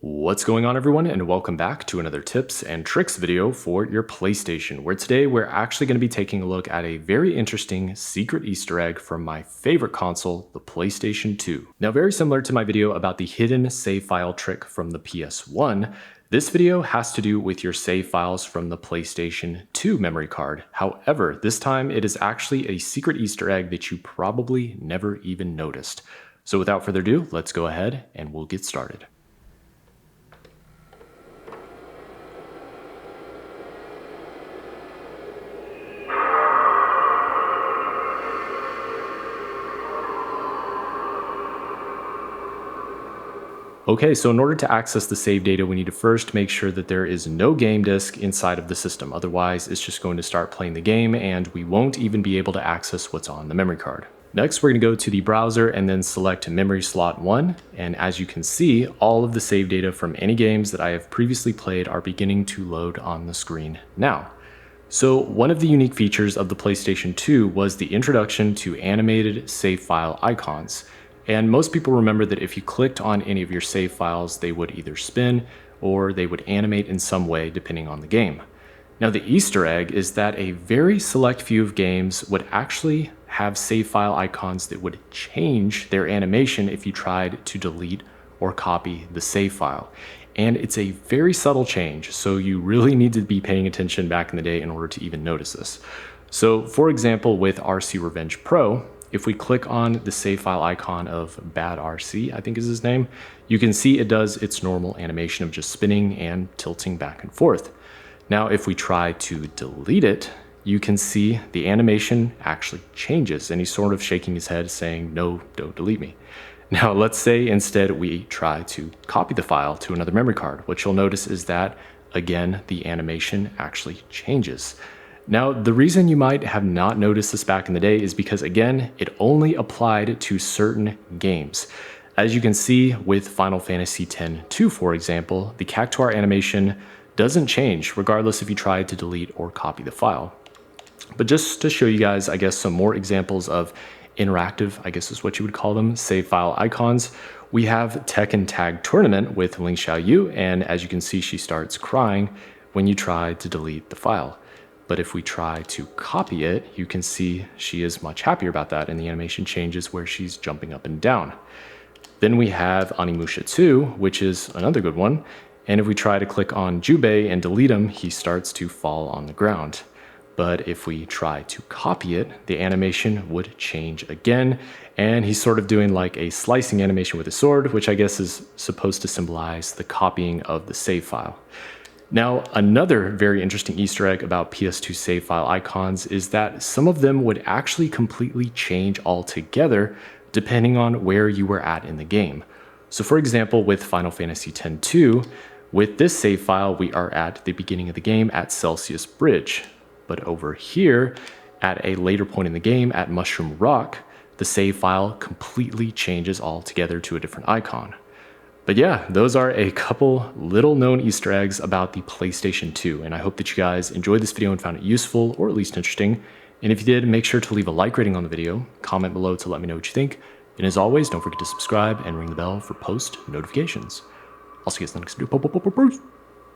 What's going on, everyone, and welcome back to another tips and tricks video for your PlayStation, where today we're actually going to be taking a look at a very interesting secret Easter egg from my favorite console, the PlayStation 2. Now, very similar to my video about the hidden save file trick from the PS1, this video has to do with your save files from the PlayStation 2 memory card. However, this time it is actually a secret Easter egg that you probably never even noticed. So without further ado, let's go ahead and we'll get started. Okay, so in order to access the save data, we need to first make sure that there is no game disk inside of the system. Otherwise, it's just going to start playing the game and we won't even be able to access what's on the memory card. Next, we're going to go to the browser and then select memory slot 1. And as you can see, all of the save data from any games that I have previously played are beginning to load on the screen now. So one of the unique features of the PlayStation 2 was the introduction to animated save file icons. And most people remember that if you clicked on any of your save files, they would either spin or they would animate in some way depending on the game. Now, the Easter egg is that a very select few of games would actually have save file icons that would change their animation if you tried to delete or copy the save file. And it's a very subtle change, so you really need to be paying attention back in the day in order to even notice this. So for example, with RC Revenge Pro, if we click on the save file icon of Bad RC, I think is his name, you can see it does its normal animation of just spinning and tilting back and forth. Now, if we try to delete it, you can see the animation actually changes and he's sort of shaking his head saying, no, don't delete me. Now, let's say instead we try to copy the file to another memory card. What you'll notice is that, again, the animation actually changes. Now, the reason you might have not noticed this back in the day is because, again, it only applied to certain games. As you can see with Final Fantasy X-2, for example, the cactuar animation doesn't change regardless if you try to delete or copy the file. But just to show you guys, I guess, some more examples of interactive, I guess is what you would call them, save file icons, we have Tekken Tag Tournament with Ling Xiaoyu, and as you can see, she starts crying when you try to delete the file. But if we try to copy it, you can see she is much happier about that, and the animation changes where she's jumping up and down. Then we have Onimusha 2, which is another good one, and if we try to click on Jubei and delete him, he starts to fall on the ground. But if we try to copy it, the animation would change again, and he's sort of doing like a slicing animation with a sword, which I guess is supposed to symbolize the copying of the save file. Now, another very interesting Easter egg about PS2 save file icons is that some of them would actually completely change altogether depending on where you were at in the game. So for example, with Final Fantasy X-2, with this save file, we are at the beginning of the game at Celsius Bridge. But over here, at a later point in the game at Mushroom Rock, the save file completely changes altogether to a different icon. But yeah, those are a couple little known Easter eggs about the PlayStation 2, and I hope that you guys enjoyed this video and found it useful or at least interesting. And if you did, make sure to leave a like rating on the video, comment below to let me know what you think, and as always, don't forget to subscribe and ring the bell for post notifications. I'll see you guys in the next video. Peace.